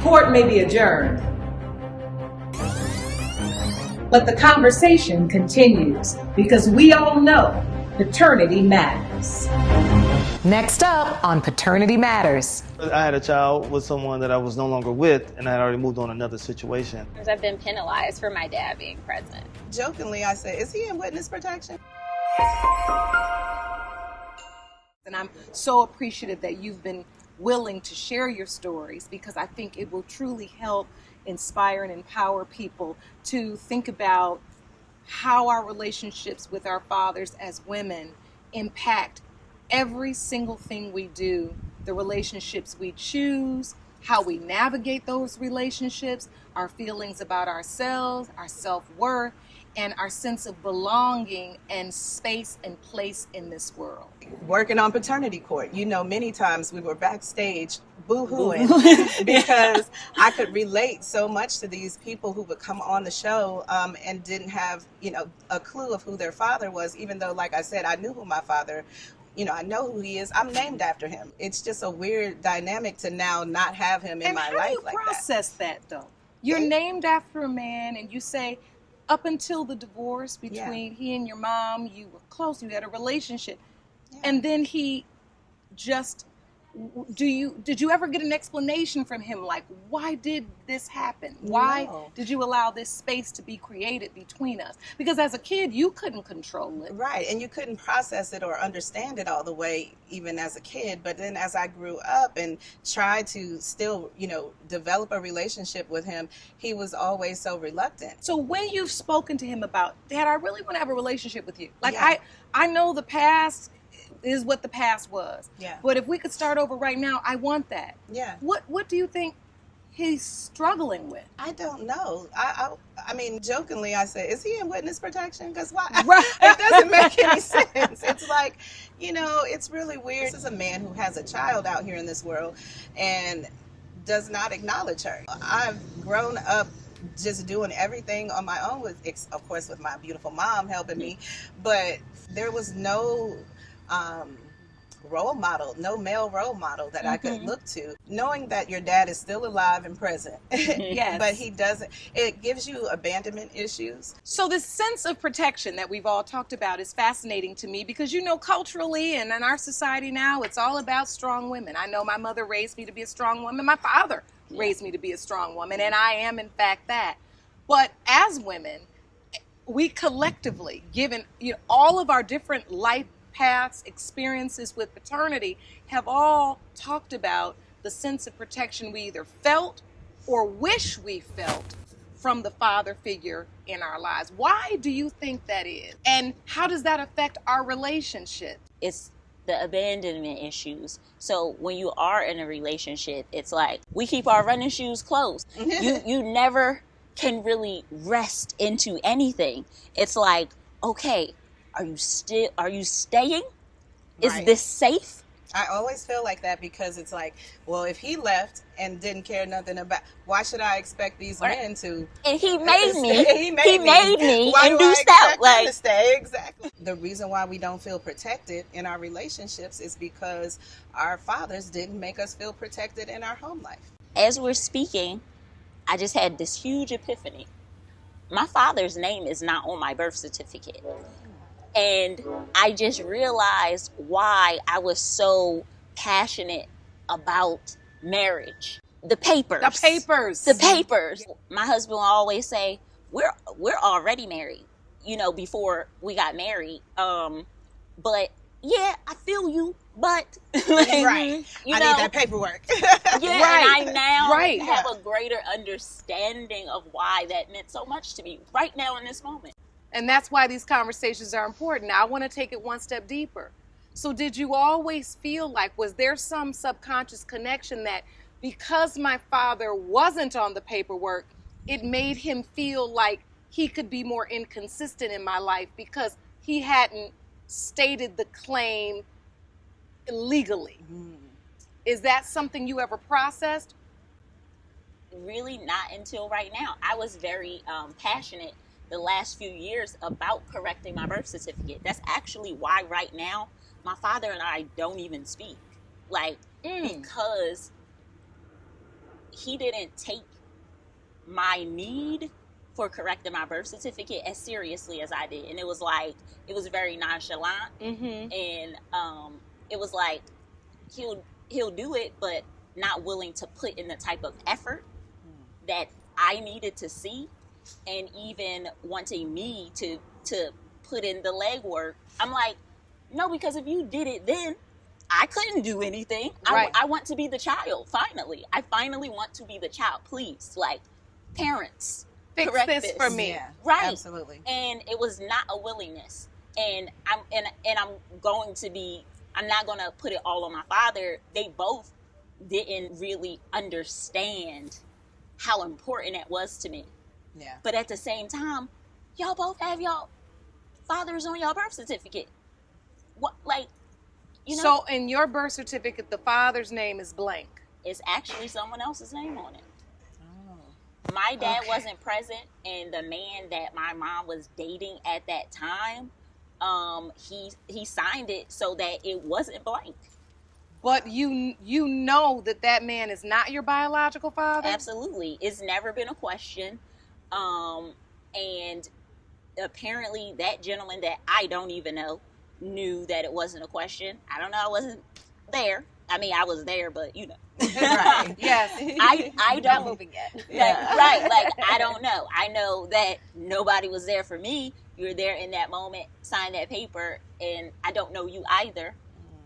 Court may be adjourned, but the conversation continues because we all know paternity matters. Next up on Paternity Matters. I had a child with someone that I was no longer with, and I had already moved on another situation. I've been penalized for my dad being present. Jokingly, I said, is he in witness protection? And I'm so appreciative that you've been willing to share your stories, because I think it will truly help inspire and empower people to think about how our relationships with our fathers as women impact every single thing we do, the relationships we choose, how we navigate those relationships, our feelings about ourselves, our self-worth, and our sense of belonging and space and place in this world. Working on paternity court, many times we were backstage boo-hooing because I could relate so much to these people who would come on the show and didn't have, a clue of who their father was, even though, like I said, I knew who my father, I know who he is. I'm named after him. It's just a weird dynamic to now not have him in my life like that. And how do you process that, though? You're named after a man, and you say, up until the divorce between he and your mom, you were close, you had a relationship. Yeah. And then he just, did you ever get an explanation from him? Like, why did this happen? Why did you allow this space to be created between us? Because as a kid, you couldn't control it. Right, and you couldn't process it or understand it all the way, even as a kid. But then as I grew up and tried to still, develop a relationship with him, he was always so reluctant. So when you've spoken to him about, Dad, I really want to have a relationship with you. Like, I know the past is what the past was. Yeah. But if we could start over right now, I want that. Yeah. What do you think he's struggling with? I don't know. I mean, jokingly, I said, is he in witness protection? Because why? Right. It doesn't make any sense. It's like, it's really weird. This is a man who has a child out here in this world and does not acknowledge her. I've grown up just doing everything on my own, of course, with my beautiful mom helping me, but there was no role model, no male role model that I could look to. Knowing that your dad is still alive and present, yes, but he doesn't, it gives you abandonment issues. So this sense of protection that we've all talked about is fascinating to me because, culturally and in our society now, it's all about strong women. I know my mother raised me to be a strong woman. My father raised me to be a strong woman, and I am, in fact, that. But as women, we collectively, given all of our different life paths, experiences with paternity, have all talked about the sense of protection we either felt or wish we felt from the father figure in our lives. Why do you think that is? And how does that affect our relationship? It's the abandonment issues. So when you are in a relationship, it's like we keep our running shoes closed. You never can really rest into anything. It's like, okay, are you staying? Is this safe? I always feel like that because it's like, well, if he left and didn't care nothing about, why should I expect these men to? And he made me. He made me. Why and do I expect like him to stay? Exactly. The reason why we don't feel protected in our relationships is because our fathers didn't make us feel protected in our home life. As we're speaking, I just had this huge epiphany. My father's name is not on my birth certificate. And I just realized why I was so passionate about marriage. The papers. My husband will always say, we're already married, before we got married. But yeah, I feel you, but right. I need that paperwork. Yeah, right. And I now have a greater understanding of why that meant so much to me right now in this moment. And that's why these conversations are important. Now, I want to take it one step deeper. So did you always feel like, was there some subconscious connection that because my father wasn't on the paperwork, it made him feel like he could be more inconsistent in my life because he hadn't stated the claim legally? Is that something you ever processed? Really not until right now. I was very passionate the last few years about correcting my birth certificate. That's actually why right now my father and I don't even speak. Because he didn't take my need for correcting my birth certificate as seriously as I did. And it was like, it was very nonchalant. Mm-hmm. And it was like, he'll do it, but not willing to put in the type of effort that I needed to see, and even wanting me to put in the legwork. I'm like, no, because if you did it then, I couldn't do anything. Right. I want to be the child, finally. I finally want to be the child. Please, like, parents, Fix correct this for me. Yeah, right. absolutely. And it was not a willingness. And I'm not gonna put it all on my father. They both didn't really understand how important it was to me. Yeah. But at the same time, y'all both have y'all fathers on your birth certificate. What, like, you know? So in your birth certificate, the father's name is blank. It's actually someone else's name on it. Oh. My dad Okay. wasn't present, and the man that my mom was dating at that time, he signed it so that it wasn't blank. But you know that man is not your biological father? Absolutely. It's never been a question. And apparently that gentleman that I don't even know knew that it wasn't a question. I don't know. I wasn't there. I mean, I was there, but you know. Right. Yes. I Not don't. moving yet. Yeah. Right. Like, I don't know. I know that nobody was there for me. You were there in that moment, signed that paper, and I don't know you either.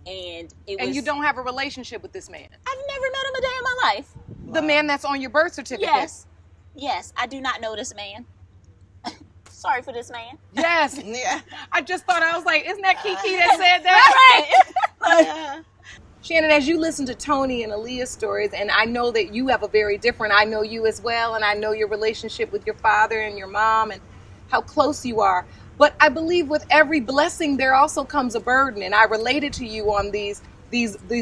And it was. And you don't have a relationship with this man? I've never met him a day in my life. The man that's on your birth certificate? Yes, I do not know this man. Sorry for this man. Yes. Yeah. I just thought, I was like, isn't that Kiki that said that? Right. Yeah. Shannon, as you listen to Tony and Aaliyah's stories, and I know that you have a very different, I know you as well, and I know your relationship with your father and your mom and how close you are. But I believe with every blessing, there also comes a burden. And I related to you on these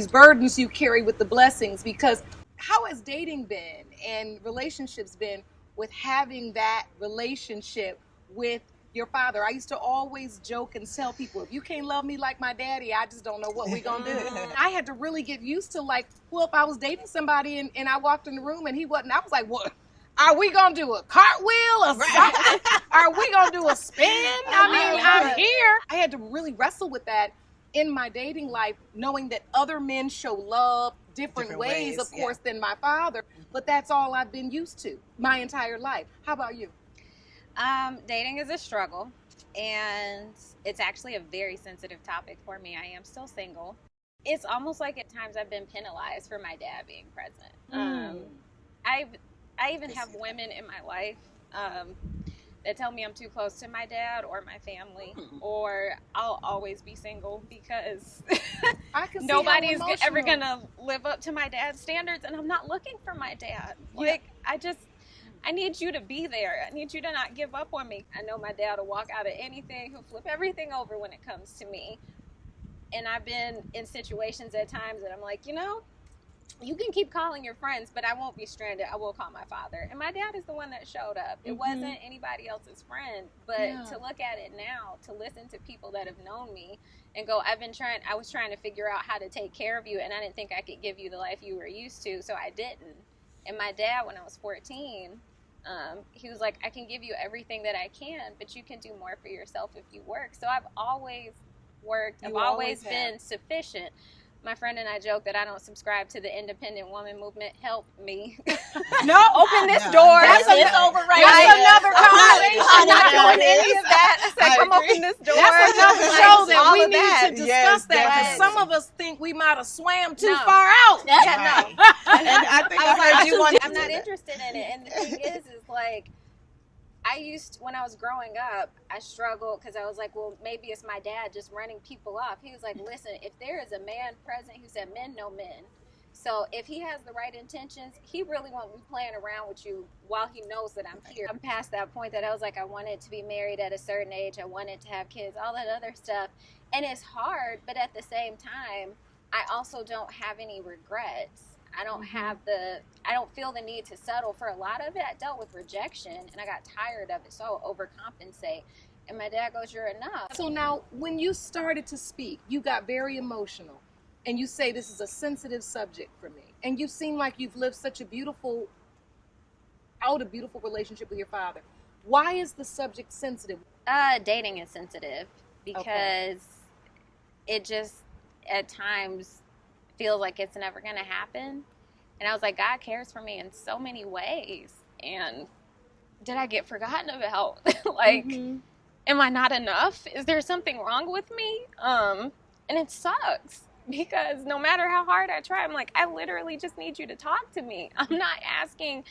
burdens you carry with the blessings, because how has dating been and relationships been with having that relationship with your father? I used to always joke and tell people, if you can't love me like my daddy, I just don't know what we're going to do. I had to really get used to, like, well, if I was dating somebody and I walked in the room and he wasn't, I was like, what? Are we going to do a cartwheel or something? Are we going to do a spin? I mean, I'm here. I had to really wrestle with that in my dating life, knowing that other men show love different ways, of course, than my father. But that's all I've been used to my entire life. How about you? Dating is a struggle, and it's actually a very sensitive topic for me. I am still single. It's almost like at times I've been penalized for my dad being present. I even have women in my life that tell me I'm too close to my dad or my family, or I'll always be single because nobody is ever going to live up to my dad's standards, and I'm not looking for my dad. Like, I need you to be there. I need you to not give up on me. I know my dad will walk out of anything. He'll flip everything over when it comes to me. And I've been in situations at times that I'm like, you know, you can keep calling your friends, but I won't be stranded. I will call my father. And my dad is the one that showed up. It wasn't anybody else's friend. But to look at it now, to listen to people that have known me and go, I was trying to figure out how to take care of you, and I didn't think I could give you the life you were used to, so I didn't. And my dad, when I was 14, he was like, I can give you everything that I can, but you can do more for yourself if you work. So I've always worked. I've always been sufficient. My friend and I joke that I don't subscribe to the independent woman movement. Help me. No, open this door. That's over right That's there. another conversation. I'm not doing any of that. I said, come open this door. That's another show that All we of need to discuss that, because some of us think we might have swam too far out. Yeah, And I think I heard you want. I'm not interested in it. And the thing is like, when I was growing up, I struggled because I was like, well, maybe it's my dad just running people off. He was like, listen, if there is a man present, he said, men know men. So if he has the right intentions, he really won't be playing around with you while he knows that I'm here. I'm past that point that I was like, I wanted to be married at a certain age. I wanted to have kids, all that other stuff. And it's hard, but at the same time, I also don't have any regrets. I don't I don't feel the need to settle for a lot of it. I dealt with rejection and I got tired of it, so I would overcompensate. And my dad goes, you're enough. So now, when you started to speak, you got very emotional, and you say this is a sensitive subject for me. And you seem like you've lived such a beautiful relationship with your father. Why is the subject sensitive? Dating is sensitive because it just at times feels like it's never going to happen. And I was like, God cares for me in so many ways. And did I get forgotten about? Like, am I not enough? Is there something wrong with me? And it sucks because no matter how hard I try, I'm like, I literally just need you to talk to me. I'm not asking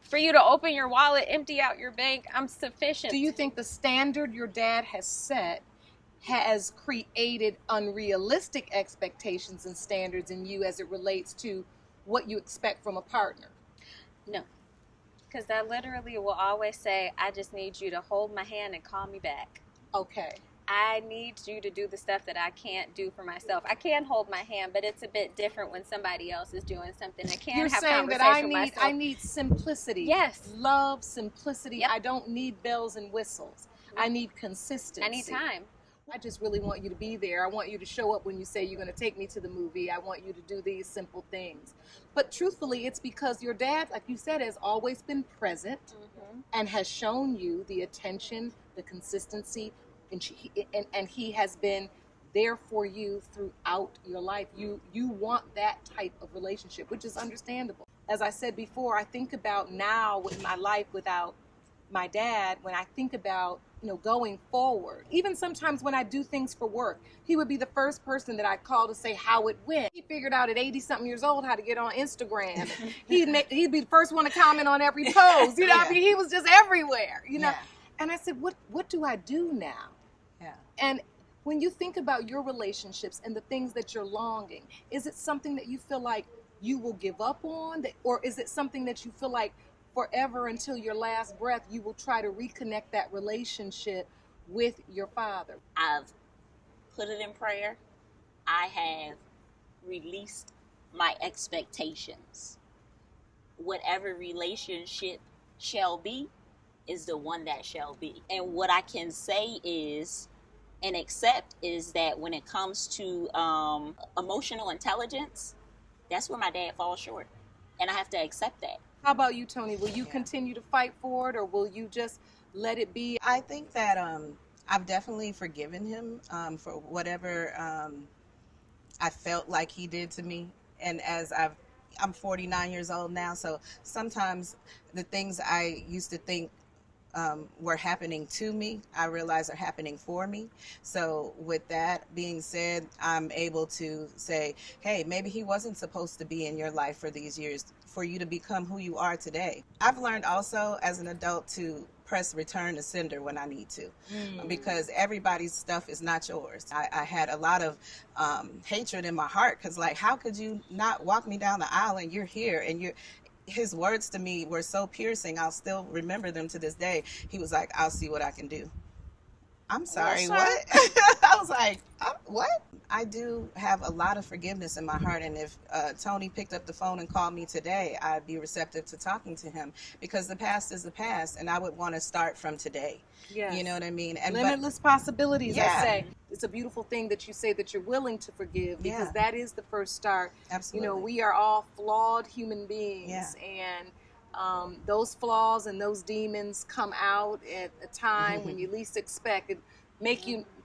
for you to open your wallet, empty out your bank. I'm sufficient. Do you think the standard your dad has set has created unrealistic expectations and standards in you as it relates to what you expect from a partner? No. Because I literally will always say, I just need you to hold my hand and call me back. Okay. I need you to do the stuff that I can't do for myself. I can hold my hand, but it's a bit different when somebody else is doing something. I can't You're have saying conversation that with myself. I need simplicity. Yes. Love, simplicity. Yep. I don't need bells and whistles. I need consistency. I need time. I just really want you to be there. I want you to show up when you say you're going to take me to the movie. I want you to do these simple things. But truthfully, it's because your dad, like you said, has always been present and has shown you the attention, the consistency, and he has been there for you throughout your life. You want that type of relationship, which is understandable. As I said before, I think about now with my life without my dad, when I think about going forward, even sometimes when I do things for work, he would be the first person that I'd call to say how it went. He figured out at 80-something years old how to get on Instagram. He'd be the first one to comment on every post. I mean, he was just everywhere. And I said, what do I do now? Yeah. And when you think about your relationships and the things that you're longing, is it something that you feel like you will give up on, or is it something that you feel like forever until your last breath you will try to reconnect that relationship with your father? I've put it in prayer. I have released my expectations. Whatever relationship shall be is the one that shall be. And what I can say is and accept is that when it comes to emotional intelligence, that's where my dad falls short. And I have to accept that. How about you, Tony? Will you continue to fight for it, or will you just let it be? I think that I've definitely forgiven him for whatever I felt like he did to me. And as I'm 49 years old now, so sometimes the things I used to think were happening to me, I realize are happening for me. So with that being said, I'm able to say, hey, maybe he wasn't supposed to be in your life for these years for you to become who you are today. I've learned also as an adult to press return to sender when I need to, because everybody's stuff is not yours. I had a lot of hatred in my heart because, like, how could you not walk me down the aisle and you're here and his words to me were so piercing. I'll still remember them to this day. He was like, I'll see what I can do. I'm sorry, what? I was like, what? I do have a lot of forgiveness in my heart. And if Tony picked up the phone and called me today, I'd be receptive to talking to him, because the past is the past. And I would want to start from today. Yes. You know what I mean? And limitless possibilities, yeah. I say. It's a beautiful thing that you say that you're willing to forgive, because that is the first start. Absolutely. We are all flawed human beings. Yeah. And those flaws and those demons come out at a time when you least expect it.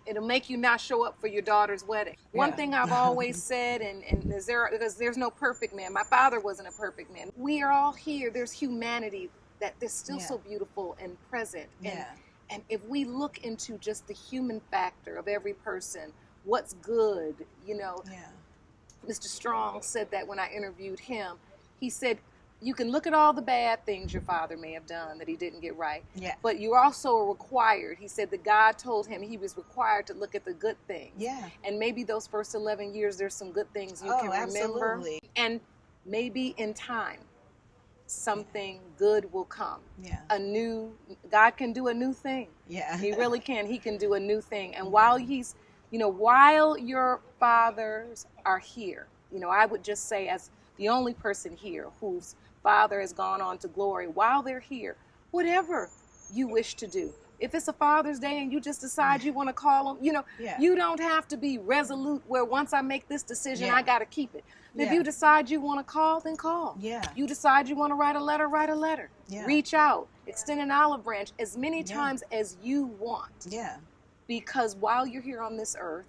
It'll make you not show up for your daughter's wedding. One thing I've always said, and because there's no perfect man. My father wasn't a perfect man. We are all here. There's humanity that is still so beautiful and present. And if we look into just the human factor of every person, what's good, Mr. Strong said that when I interviewed him. He said, you can look at all the bad things your father may have done that he didn't get right. Yeah. But you're also required. He said that God told him he was required to look at the good things. Yeah. And maybe those first 11 years, there's some good things you can remember. Absolutely. And maybe in time, something good will come. Yeah. God can do a new thing. Yeah. He really can. He can do a new thing. And while while your fathers are here, I would just say, as the only person here whose father has gone on to glory, while they're here, whatever you wish to do, If it's a Father's Day and you just decide you want to call them, you don't have to be resolute where once I make this decision, I got to keep it. If you decide you want to call, then call. You decide you want to write a letter, write a letter. Reach out, extend an olive branch as many times as you want. Because while you're here on this earth,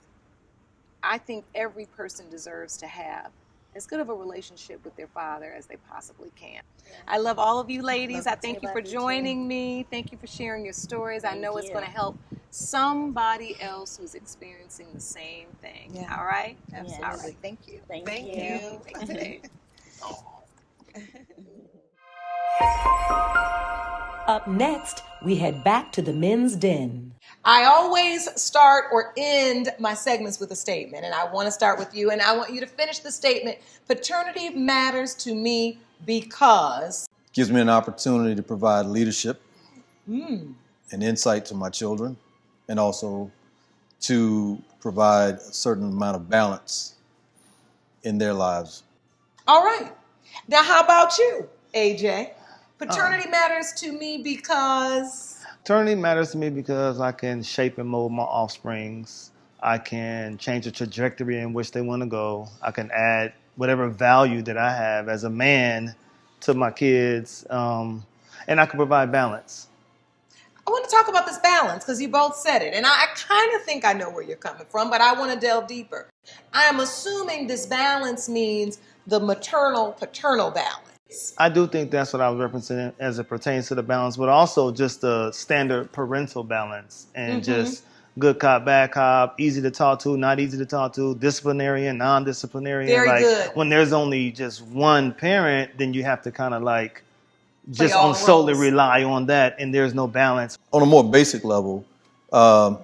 I think every person deserves to have as good of a relationship with their father as they possibly can. I love all of you ladies. I thank you for joining me. Thank you for sharing your stories. I know it's going to help somebody else who's experiencing the same thing. All right? Absolutely. All right. Thank you. Thank you. Thanks today. Up next, we head back to the men's den. I always start or end my segments with a statement, and I want to start with you, and I want you to finish the statement. Paternity matters to me because... Gives me an opportunity to provide leadership and insight to my children, and also to provide a certain amount of balance in their lives. All right. Now, how about you, AJ? Paternity matters to me because... Paternity matters to me because I can shape and mold my offsprings. I can change the trajectory in which they want to go. I can add whatever value that I have as a man to my kids, and I can provide balance. I want to talk about this balance because you both said it, and I kind of think I know where you're coming from, but I want to delve deeper. I am assuming this balance means the maternal-paternal balance. I do think that's what I was referencing as it pertains to the balance, but also just the standard parental balance and just good cop, bad cop, easy to talk to, not easy to talk to, disciplinarian, non-disciplinarian. Very like good. When there's only just one parent, then you have to kind of like just all solely roles. rely on that, and there's no balance. On a more basic level, I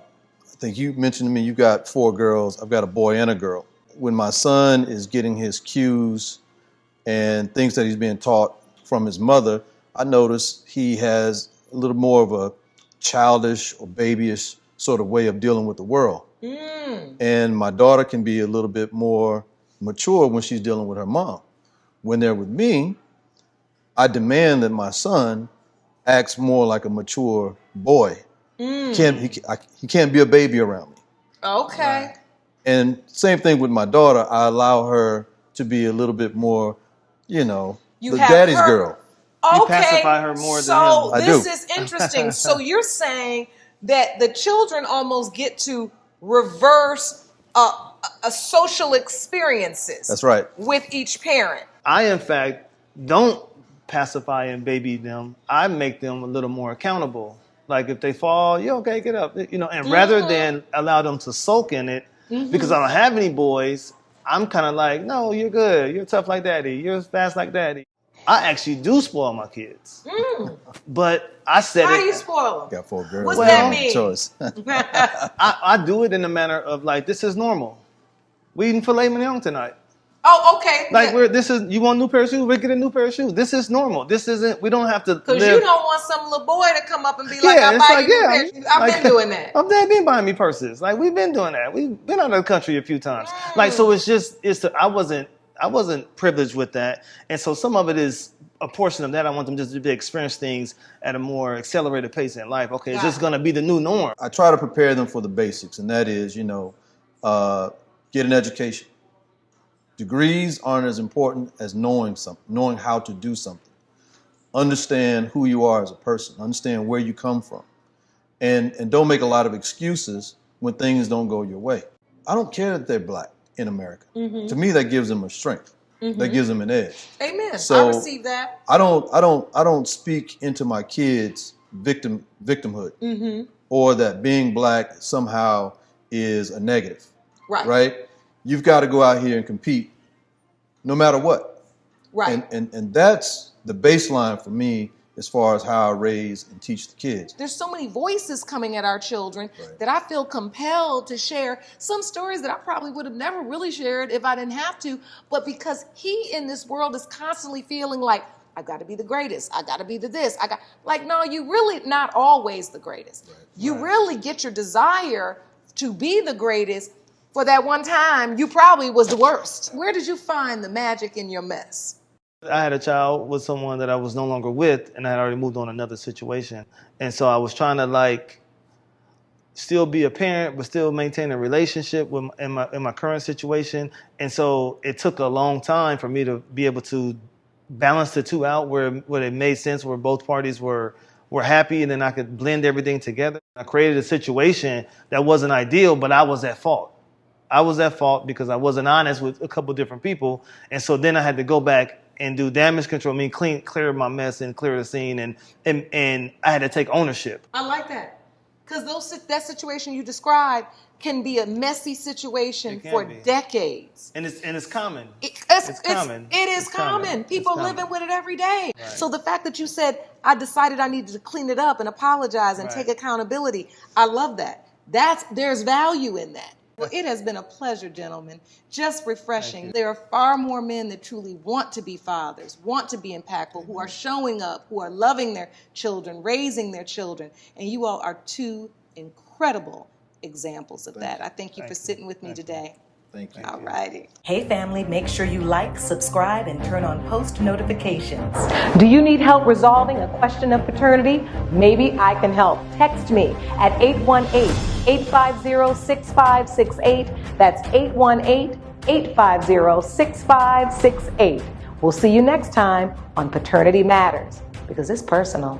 think you mentioned to me you got 4 girls. I've got a boy and a girl. When my son is getting his cues and things that he's being taught from his mother, I notice he has a little more of a childish or babyish sort of way of dealing with the world. And my daughter can be a little bit more mature when she's dealing with her mom. When they're with me, I demand that my son acts more like a mature boy. He can't be a baby around me. Okay. Right. And same thing with my daughter. I allow her to be a little bit more, the daddy's girl. You Okay. pacify her more than him. So I this do. is interesting. So you're saying that the children almost get to reverse a social experiences. That's right. With each parent. I, in fact, don't pacify and baby them. I make them a little more accountable. Like if they fall, you okay, get up. And rather than allow them to sulk in it, because I don't have any boys, I'm kind of like, no, you're good. You're tough like daddy. You're fast like daddy. I actually do spoil my kids. But I said How do you spoil them? Got 4 girls. What's that mean? Choice. I do it in the manner of like, this is normal. We eating filet mignon tonight. Oh, okay. Like you want a new pair of shoes? We get a new pair of shoes. This is normal. This isn't. We don't have to. Because you don't want some little boy to come up and be like, "I'll buy you new pair of shoes." I've been doing that. I've been buying me purses. Like we've been doing that. We've been out of the country a few times. Like so, I wasn't privileged with that, and so some of it is a portion of that. I want them just to experience things at a more accelerated pace in life. Okay, it's just going to be the new norm. I try to prepare them for the basics, and that is, get an education. Degrees aren't as important as knowing something, knowing how to do something. Understand who you are as a person. Understand where you come from. And don't make a lot of excuses when things don't go your way. I don't care that they're black in America. To me, that gives them a strength. That gives them an edge. Amen. So I receive that. I don't speak into my kids' victimhood or that being black somehow is a negative. Right? You've got to go out here and compete no matter what. Right. And that's the baseline for me as far as how I raise and teach the kids. There's so many voices coming at our children that I feel compelled to share some stories that I probably would have never really shared if I didn't have to. But because he in this world is constantly feeling like, I got to be the greatest. I got to be the this. No, you really not always the greatest. You really get your desire to be the greatest for that one time you probably was the worst. Where did you find the magic in your mess? I had a child with someone that I was no longer with, and I had already moved on to another situation. And so I was trying to like still be a parent, but still maintain a relationship with in my current situation. And so it took a long time for me to be able to balance the two out where it made sense, where both parties were happy, and then I could blend everything together. I created a situation that wasn't ideal, but I was at fault. I was at fault because I wasn't honest with a couple different people. And so then I had to go back and do damage control, clear my mess and clear the scene, and I had to take ownership. I like that. Because that situation you described can be a messy situation for decades. And it's common. It's common. It is common. People are living with it every day. Right. So the fact that you said, I decided I needed to clean it up and apologize and take accountability, I love that. There's value in that. Well, it has been a pleasure, gentlemen. Just refreshing. There are far more men that truly want to be fathers, want to be impactful, who are showing up, who are loving their children, raising their children. And you all are two incredible examples of that. I thank you for sitting with me today. Thank you. All righty. Hey family, make sure you like, subscribe, and turn on post notifications. Do you need help resolving a question of paternity? Maybe I can help. Text me at 818-850-6568. That's 818-850-6568. We'll see you next time on Paternity Matters, because it's personal.